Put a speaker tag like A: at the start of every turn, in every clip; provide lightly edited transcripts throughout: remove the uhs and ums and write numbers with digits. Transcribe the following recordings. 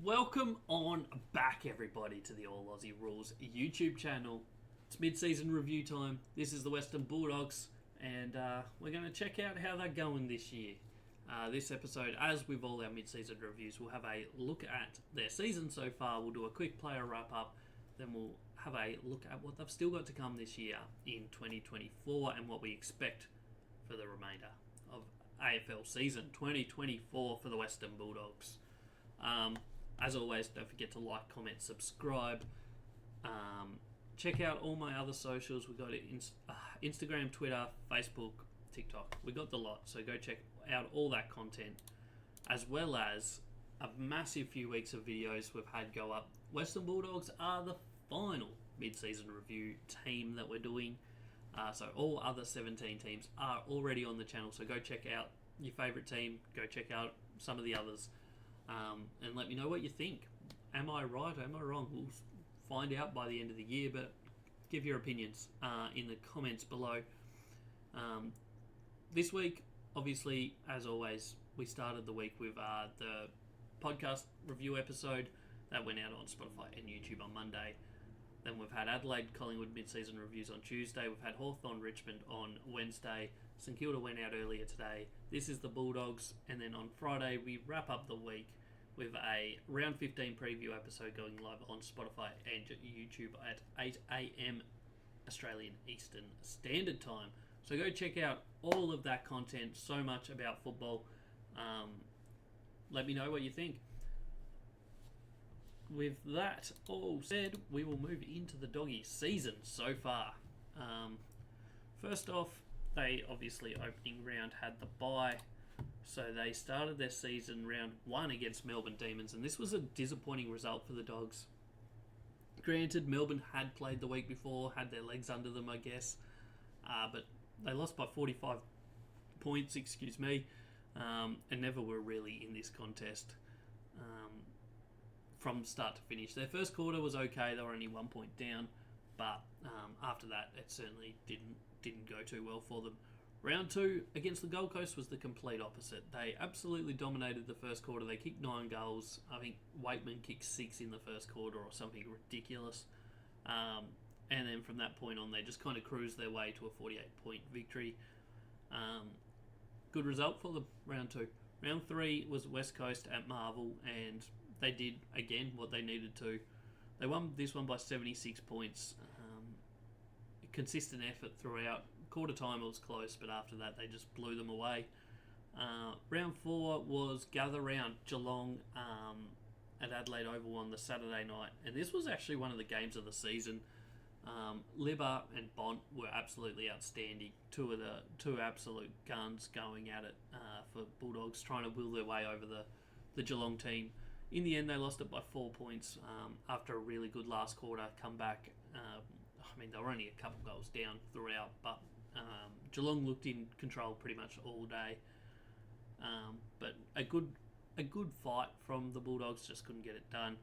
A: Welcome on back, everybody, to the All Aussie Rules YouTube channel. It's mid-season review time. This is the Western Bulldogs, and we're going to check out how they're going this year. This episode, as with all our mid-season reviews, we'll have a look at their season so far. We'll do a quick player wrap-up. Then we'll have a look at what they've still got to come this year in 2024 and what we expect for the remainder of AFL season 2024 for the Western Bulldogs. As always, don't forget to like, comment, subscribe. Check out all my other socials. We've got it Instagram, Twitter, Facebook, TikTok. We got the lot, so go check out all that content, as well as a massive few weeks of videos we've had go up. Western Bulldogs are the final mid-season review team that we're doing. So all other 17 teams are already on the channel, so go check out your favourite team. Go check out some of the others. And let me know what you think. Am I right? Am I wrong? We'll find out by the end of the year, but give your opinions in the comments below. This week, obviously, as always, we started the week with the podcast review episode that went out on Spotify and YouTube on Monday. Then we've had Adelaide Collingwood mid-season reviews on Tuesday. We've had Hawthorn Richmond on Wednesday. St Kilda went out earlier today. This is the Bulldogs. And then on Friday, we wrap up the week with a round 15 preview episode going live on Spotify and YouTube at 8 a.m. Australian Eastern Standard Time. So go check out all of that content. So much about football. Let me know what you think. With that all said, we will move into the doggy season so far. First off, they obviously opening round had the bye, so they started their season round 1 against Melbourne Demons, and this was a disappointing result for the Dogs. Granted, Melbourne had played the week before, had their legs under them, I guess, but they lost by 45 points, and never were really in this contest. From start to finish. Their first quarter was okay, they were only 1 point down, but after that it certainly didn't go too well for them. Round 2 against the Gold Coast was the complete opposite. They absolutely dominated the first quarter. They kicked 9 goals. I think Waitman kicked 6 in the first quarter or something ridiculous. And then from that point on, they just kind of cruised their way to a 48-point victory. Good result for them, round 2. Round 3 was West Coast at Marvel, and they did, again, what they needed to. They won this one by 76 points. Consistent effort throughout. Quarter time it was close, but after that they just blew them away. Round 4 was Gather Round Geelong at Adelaide Oval on the Saturday night. And this was actually one of the games of the season. Libba and Bont were absolutely outstanding. Two absolute guns going at it for Bulldogs, trying to will their way over the Geelong team. In the end, they lost it by 4 points after a really good last quarter comeback. They were only a couple goals down throughout, but Geelong looked in control pretty much all day. But a good fight from the Bulldogs, just couldn't get it done.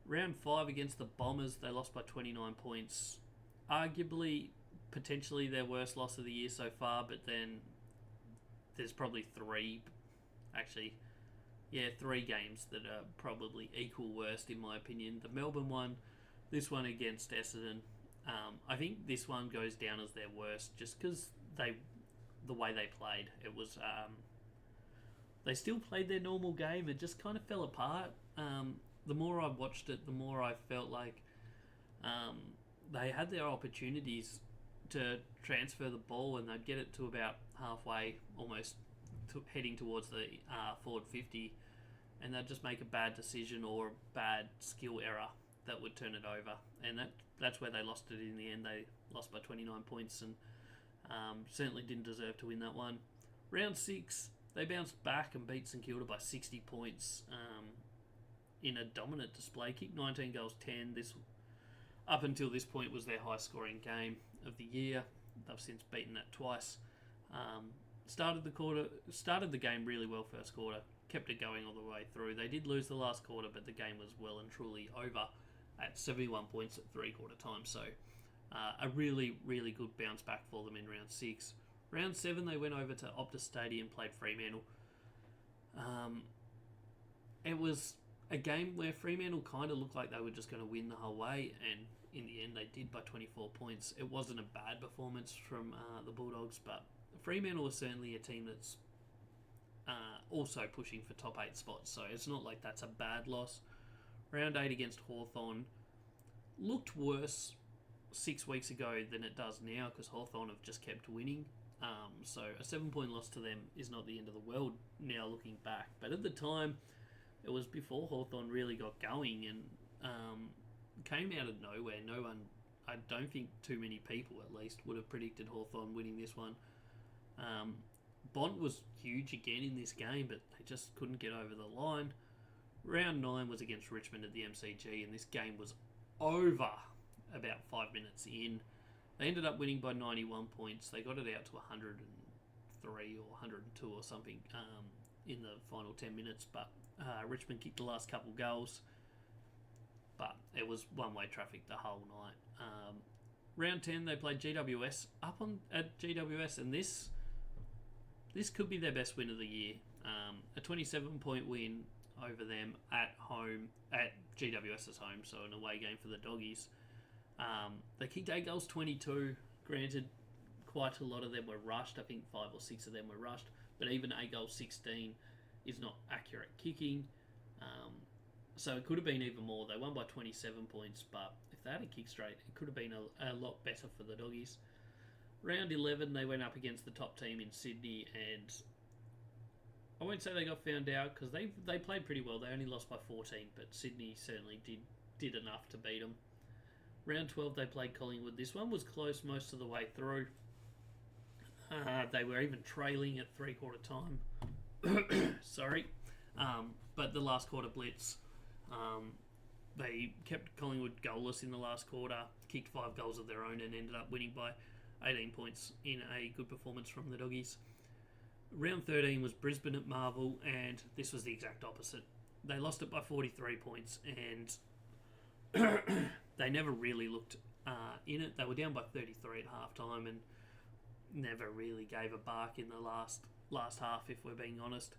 A: Round 5 against the Bombers, they lost by 29 points. Arguably, potentially their worst loss of the year so far, but then there's probably 3 games that are probably equal worst in my opinion. The Melbourne one, this one against Essendon. I think this one goes down as their worst just because the way they played. It was they still played their normal game. It just kind of fell apart. The more I watched it, the more I felt like they had their opportunities to transfer the ball and they'd get it to about halfway, almost heading towards the forward 50, and they'd just make a bad decision or a bad skill error that would turn it over, and that's where they lost it in the end. They lost by 29 points and certainly didn't deserve to win that one. Round 6, they bounced back and beat St Kilda by 60 points in a dominant display. Kicked 19 goals, 10. This, up until this point, was their high scoring game of the year. They've since beaten that twice. Started the game really well first quarter, kept it going all the way through. They did lose the last quarter, but the game was well and truly over at 71 points at 3/4 time. So a really, really good bounce back for them in round 6. Round 7, they went over to Optus Stadium, played Fremantle. It was a game where Fremantle kind of looked like they were just going to win the whole way, and in the end they did by 24 points. It wasn't a bad performance from the Bulldogs, but Fremantle was certainly a team that's also pushing for top 8 spots, so it's not like that's a bad loss. Round 8 against Hawthorn looked worse 6 weeks ago than it does now, because Hawthorn have just kept winning. So a 7-point loss to them is not the end of the world now looking back. But at the time, it was before Hawthorn really got going and came out of nowhere. No one, I don't think too many people at least, would have predicted Hawthorn winning this one. Bont was huge again in this game, but they just couldn't get over the line. Round 9 was against Richmond at the MCG, and this game was over about 5 minutes in. They ended up winning by 91 points. They got it out to 103 or 102 or something in the final 10 minutes, but Richmond kicked the last couple goals, but it was one-way traffic the whole night. Round 10, they played GWS at GWS, and this could be their best win of the year. A 27-point win over them at home, at GWS's home, so an away game for the Doggies. They kicked 8 goals, 22. Granted, quite a lot of them were rushed. I think 5 or 6 of them were rushed, but even 8 goals, 16 is not accurate kicking. So it could have been even more. They won by 27 points, but if they had a kick straight, it could have been a lot better for the Doggies. Round 11, they went up against the top team in Sydney, and I won't say they got found out because they played pretty well. They only lost by 14, but Sydney certainly did enough to beat them. Round 12, they played Collingwood. This one was close most of the way through. They were even trailing at three-quarter time. Sorry. But the last quarter blitz, they kept Collingwood goalless in the last quarter, kicked 5 goals of their own, and ended up winning by 18 points in a good performance from the Doggies. Round 13 was Brisbane at Marvel, and this was the exact opposite. They lost it by 43 points, and they never really looked in it. They were down by 33 at halftime and never really gave a bark in the last half, if we're being honest.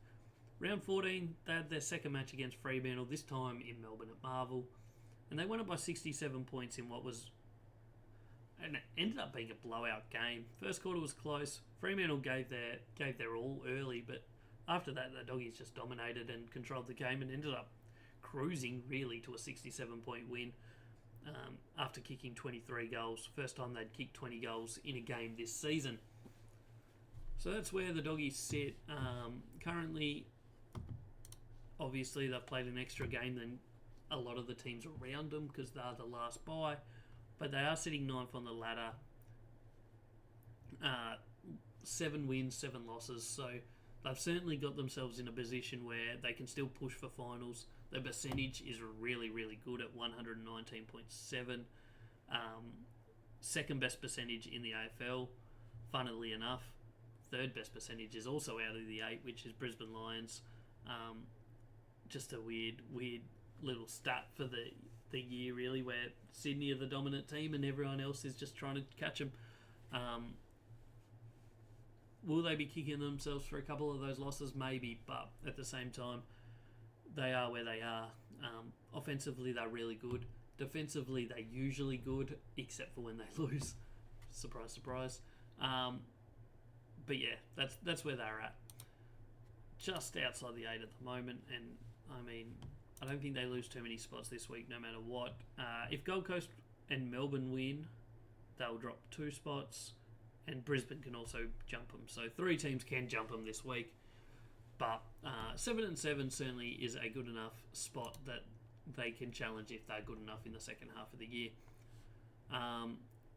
A: Round 14, they had their second match against Fremantle, this time in Melbourne at Marvel, and they won it by 67 points in what was, and it ended up being a blowout game. First quarter was close. Fremantle gave their all early, but after that, the Doggies just dominated and controlled the game and ended up cruising really to a 67-point win after kicking 23 goals. First time they'd kicked 20 goals in a game this season. So that's where the Doggies sit. Currently, obviously, they've played an extra game than a lot of the teams around them because they're the last bye. But they are sitting 9th on the ladder. 7 wins, 7 losses. So they've certainly got themselves in a position where they can still push for finals. The percentage is really, really good at 119.7. Second best percentage in the AFL, funnily enough. Third best percentage is also out of the 8, which is Brisbane Lions. Just a weird little stat for the year, really, where Sydney are the dominant team and everyone else is just trying to catch them. Will they be kicking themselves for a couple of those losses? Maybe, but at the same time, they are where they are. Offensively, they're really good. Defensively, they're usually good, except for when they lose. Surprise, surprise. But yeah, that's where they're at. Just outside the 8 at the moment, and I mean, I don't think they lose too many spots this week, no matter what. If Gold Coast and Melbourne win, they'll drop 2 spots, and Brisbane can also jump them. So 3 teams can jump them this week. But 7-7 certainly is a good enough spot that they can challenge if they're good enough in the second half of the year.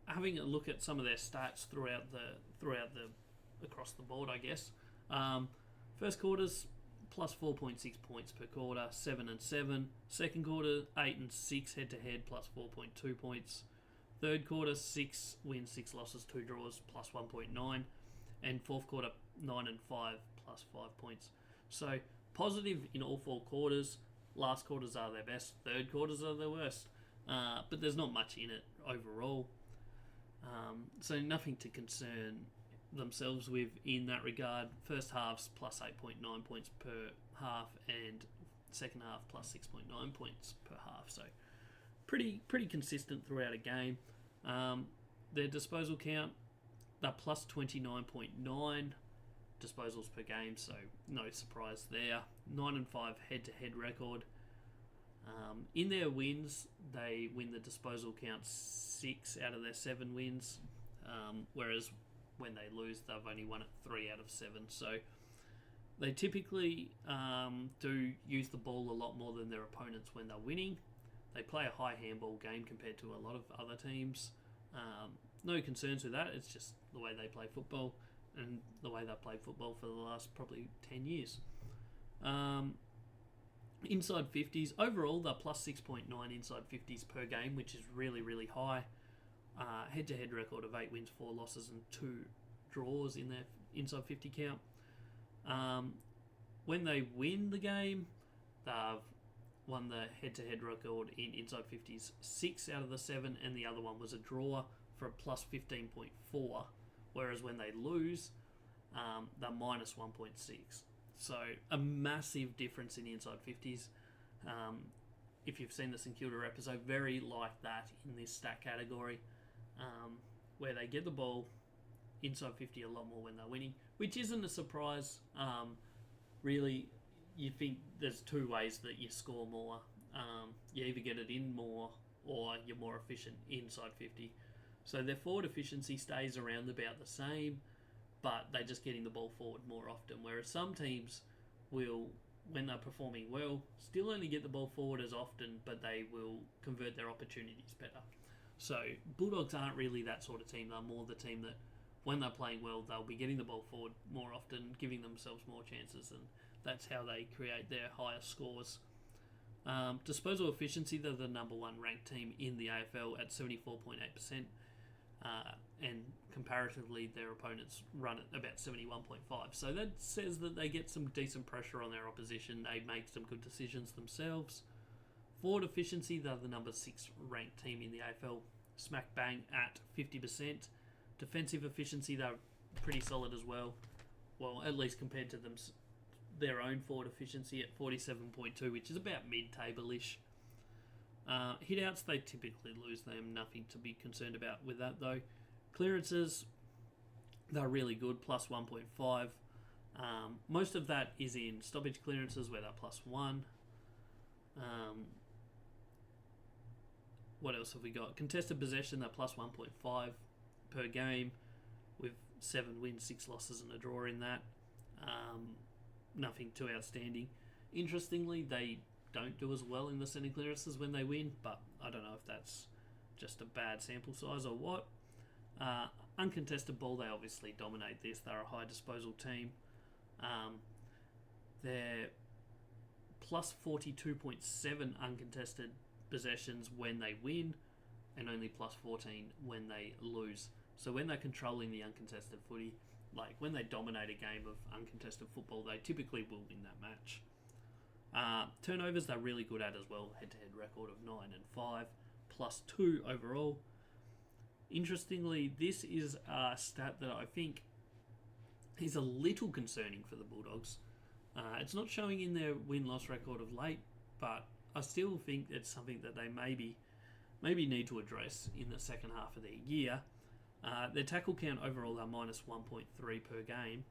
A: Having a look at some of their stats throughout the across the board, I guess. First quarter's plus 4.6 points per quarter, 7-7. Second quarter, 8-6 head to head, plus 4.2 points. Third quarter, 6 wins, 6 losses, 2 draws, plus 1.9. And fourth quarter, 9-5, plus 5 points. So positive in all 4 quarters. Last quarters are their best. Third quarters are their worst. But there's not much in it overall. So nothing to concern themselves with in that regard. First half's plus 8.9 points per half, and second half plus 6.9 points per half. So pretty consistent throughout a game. Their disposal count, they're plus 29.9 disposals per game, so no surprise there. 9-5 head-to-head record. In their wins, they win the disposal count 6 out of their 7 wins, whereas when they lose, they've only won it 3 out of 7. So they typically do use the ball a lot more than their opponents when they're winning. They play a high handball game compared to a lot of other teams. No concerns with that. It's just the way they play football and the way they've played football for the last probably 10 years. Inside 50s. Overall, they're plus 6.9 inside 50s per game, which is really, really high. Head-to-head record of 8 wins, 4 losses and 2 draws in their inside 50 count. When they win the game, they've won the head-to-head record in inside 50s 6 out of the 7, and the other one was a draw for a plus 15.4, whereas when they lose, they're minus 1.6. So a massive difference in the inside 50s. If you've seen the St Kilda episode, very like that in this stat category, where they get the ball inside 50 a lot more when they're winning, which isn't a surprise. Really, you think there's 2 ways that you score more. You either get it in more or you're more efficient inside 50. So their forward efficiency stays around about the same, but they're just getting the ball forward more often. Whereas some teams will, when they're performing well, still only get the ball forward as often, but they will convert their opportunities better. So Bulldogs aren't really that sort of team. They're more the team that when they're playing well, they'll be getting the ball forward more often, giving themselves more chances, and that's how they create their higher scores. Disposal efficiency, they're the number 1 ranked team in the AFL at 74.8%, and comparatively their opponents run at about 71.5%. So that says that they get some decent pressure on their opposition. They make some good decisions themselves. Forward efficiency, they're the number 6 ranked team in the AFL, smack bang at 50%. Defensive efficiency, they're pretty solid as well. Well, at least compared to their own forward efficiency at 47.2, which is about mid-table-ish. Hit-outs, they typically lose them. Nothing to be concerned about with that, though. Clearances, they're really good, plus 1.5. Most of that is in stoppage clearances, where they're plus 1. What else have we got? Contested possession, they're plus 1.5 per game, with 7 wins, 6 losses and a draw in that. Nothing too outstanding. Interestingly, they don't do as well in the centre clearances when they win, but I don't know if that's just a bad sample size or what. Uncontested ball, they obviously dominate this. They're a high disposal team. They're plus 42.7 uncontested possessions when they win, and only plus 14 when they lose. So when they're controlling the uncontested footy, like when they dominate a game of uncontested football, they typically will win that match. Turnovers, they're really good at as well. Head-to-head record of 9-5, plus 2 overall. Interestingly, this is a stat that I think is a little concerning for the Bulldogs. It's not showing in their win-loss record of late, but I still think it's something that they maybe need to address in the second half of their year. Their tackle count overall, they're minus 1.3 per game.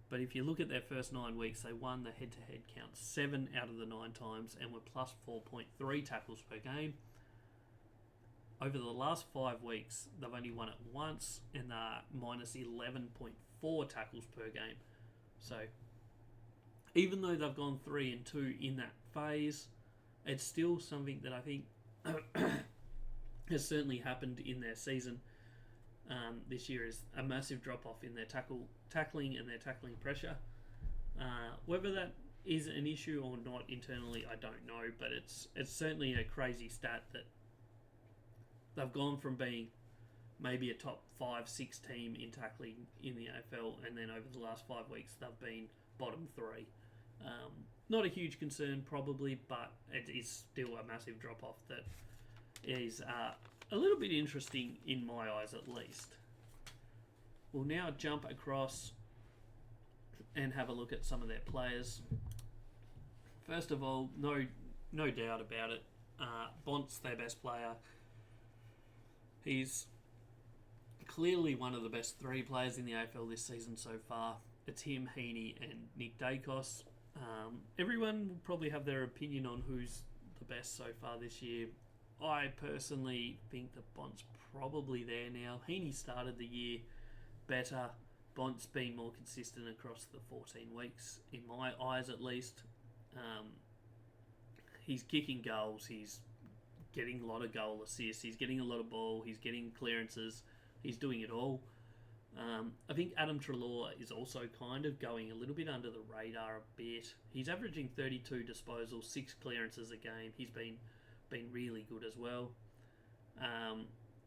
A: But if you look at their first 9 weeks, they won the head-to-head count 7 out of the 9 times and were plus 4.3 tackles per game. Over the last 5 weeks, they've only won it once, and they're minus 11.4 tackles per game. So even though they've gone 3-2 in that phase, it's still something that I think has certainly happened in their season. This year is a massive drop-off in their tackling and their tackling pressure. Whether that is an issue or not internally, I don't know, but it's certainly a crazy stat that they've gone from being maybe a top 5-6 team in tackling in the AFL, and then over the last 5 weeks they've been bottom 3. Not a huge concern probably, but it is still a massive drop-off that is a little bit interesting in my eyes at least. We'll now jump across and have a look at some of their players. First of all, no doubt about it. Bont's their best player. He's clearly one of the best three players in the AFL this season so far. It's him, Heaney, and Nick Dacos. Everyone will probably have their opinion on who's the best so far this year. I personally think that Bont's probably there now. Heaney started the year better. Bont's been more consistent across the 14 weeks, in my eyes at least. He's kicking goals. He's getting a lot of goal assists. He's getting a lot of ball. He's getting clearances. He's doing it all. I think Adam Treloar is also kind of going a little bit under the radar a bit. He's averaging 32 disposals, 6 clearances a game. He's been really good as well.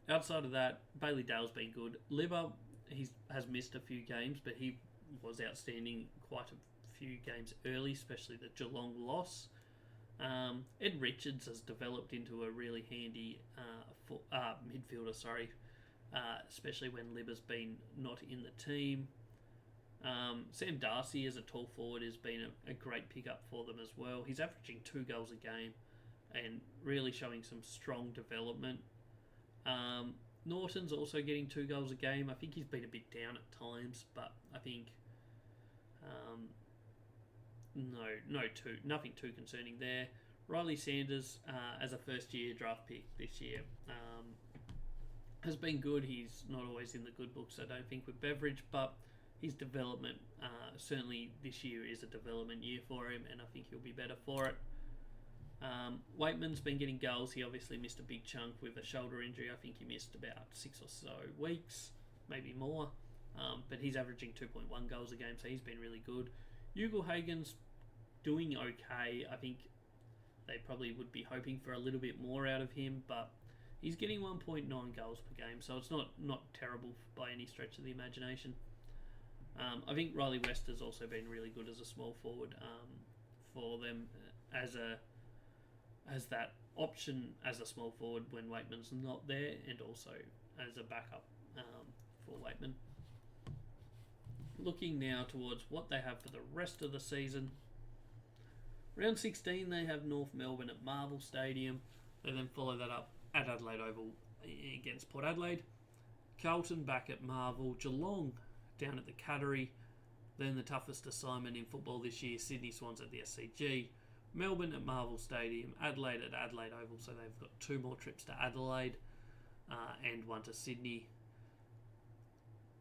A: Outside of that, Bailey Dale's been good. Libba, he has missed a few games, but he was outstanding quite a few games early, especially the Geelong loss. Ed Richards has developed into a really handy midfielder, especially when Libba's been not in the team. Sam Darcy as a tall forward has been a great pickup for them as well. He's averaging 2 goals a game and really showing some strong development. Norton's also getting 2 goals a game. I think he's been a bit down at times, but I think nothing too concerning there. Riley Sanders, as a first-year draft pick this year, has been good. He's not always in the good books, I don't think, with Beveridge, but his development, certainly this year is a development year for him, and I think he'll be better for it. Waitman's been getting goals. He obviously missed a big chunk with a shoulder injury. I think he missed about 6 or so weeks, maybe more. But he's averaging 2.1 goals a game, so he's been really good. Ugle-Hagen's doing okay. I think they probably would be hoping for a little bit more out of him, but he's getting 1.9 goals per game, so it's not terrible by any stretch of the imagination. I think Riley West has also been really good as a small forward for them as that option as a small forward when Waitman's not there, and also as a backup for Waitman. Looking now towards what they have for the rest of the season. Round 16, they have North Melbourne at Marvel Stadium. They then follow that up at Adelaide Oval against Port Adelaide. Carlton back at Marvel. Geelong down at the Cattery. Then the toughest assignment in football this year, Sydney Swans at the SCG. Melbourne at Marvel Stadium. Adelaide at Adelaide Oval. So they've got 2 more trips to Adelaide and 1 to Sydney.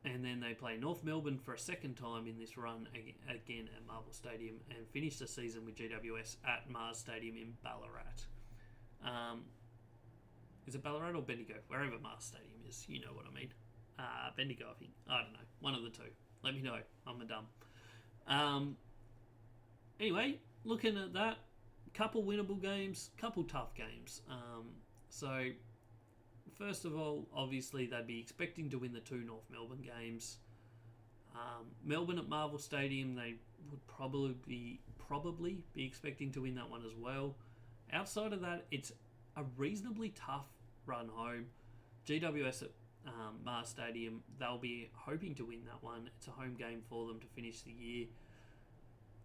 A: And then they play North Melbourne for a second time in this run, again at Marvel Stadium, and finish the season with GWS at Mars Stadium in Ballarat. Is it Ballarat or Bendigo? Wherever Mars Stadium is, you know what I mean. Bendigo, I think. I don't know. One of the two. Let me know. I'm a dumb. Anyway, looking at that, couple winnable games, couple tough games. So, first of all, obviously they'd be expecting to win the 2 North Melbourne games. Melbourne at Marvel Stadium, they would probably be expecting to win that one as well. Outside of that, it's a reasonably tough run home. GWS at Mars Stadium, they'll be hoping to win that one. It's a home game for them to finish the year.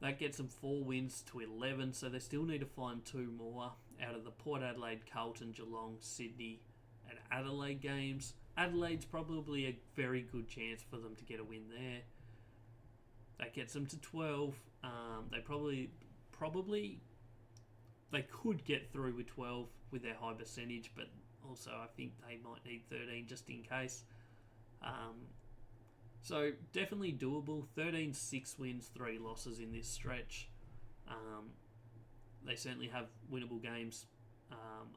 A: That gets them 4 wins to 11, so they still need to find 2 more out of the Port Adelaide, Carlton, Geelong, Sydney and Adelaide games. Adelaide's probably a very good chance for them to get a win there. That gets them to 12. They could get through with 12 with their high percentage, but also I think they might need 13 just in case. So definitely doable. 13 6 wins, 3 losses in this stretch. They certainly have winnable games.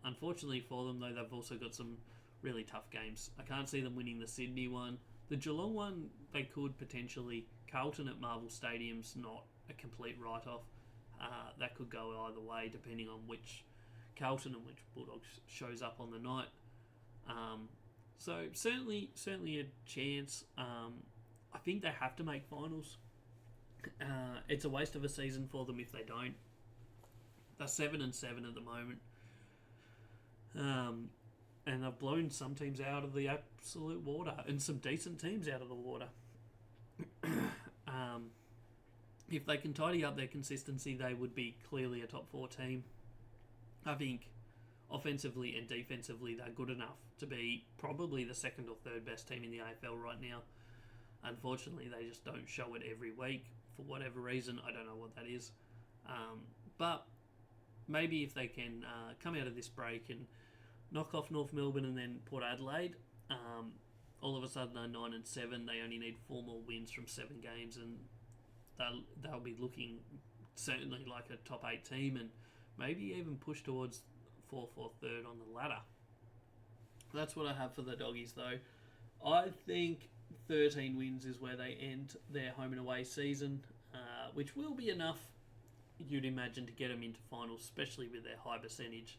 A: Unfortunately for them, though, they've also got some really tough games. I can't see them winning the Sydney one. The Geelong one, they could potentially. Carlton at Marvel Stadium's not a complete write-off. That could go either way, depending on which Carlton and which Bulldogs shows up on the night. So certainly a chance. I think they have to make finals. It's a waste of a season for them if they don't. They're 7-7 at the moment. And they've blown some teams out of the absolute water, and some decent teams out of the water. if they can tidy up their consistency, they would be clearly a top 4 team. I think offensively and defensively, they're good enough to be probably the second or third best team in the AFL right now. Unfortunately, they just don't show it every week for whatever reason. I don't know what that is. But maybe if they can come out of this break and knock off North Melbourne and then Port Adelaide, all of a sudden they're 9-7. They only need 4 more wins from 7 games, and they'll be looking certainly like a top 8 team, and maybe even push towards 4th or 3rd on the ladder. That's what I have for the Doggies, though. I think 13 wins is where they end their home and away season, which will be enough, you'd imagine, to get them into finals, especially with their high percentage.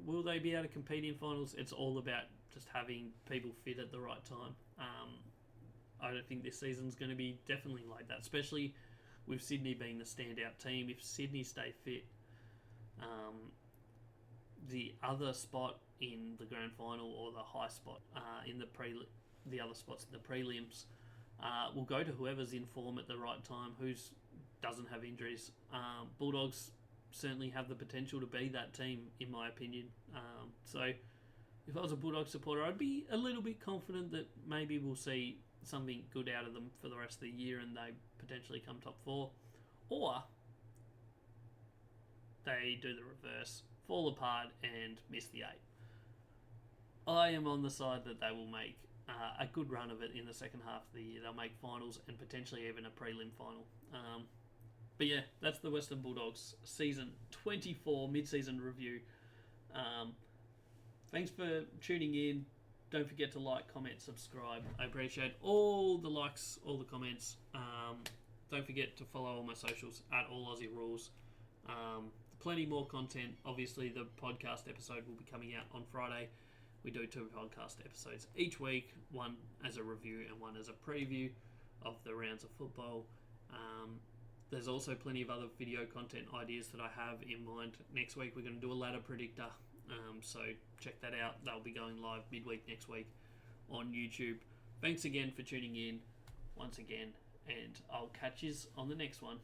A: Will they be able to compete in finals? It's all about just having people fit at the right time. I don't think this season's going to be definitely like that, especially with Sydney being the standout team. If Sydney stay fit, the other spot in the grand final or the high spot in the other spots in the prelims will go to whoever's in form at the right time, who doesn't have injuries. Bulldogs certainly have the potential to be that team, in my opinion. So if I was a Bulldog supporter, I'd be a little bit confident that maybe we'll see something good out of them for the rest of the year and they potentially come top 4. Or they do the reverse, fall apart and miss the 8. I am on the side that they will make a good run of it in the second half of the year. They'll make finals and potentially even a prelim final. But yeah, that's the Western Bulldogs Season 24 mid-season review. Thanks for tuning in. Don't forget to like, comment, subscribe. I appreciate all the likes, all the comments. Don't forget to follow all my socials at All Aussie Rules. Plenty more content. Obviously, the podcast episode will be coming out on Friday. We do 2 podcast episodes each week, one as a review and one as a preview of the rounds of football. There's also plenty of other video content ideas that I have in mind. Next week, we're going to do a ladder predictor. So check that out. They'll be going live midweek next week on YouTube. Thanks again for tuning in once again, and I'll catch you on the next one.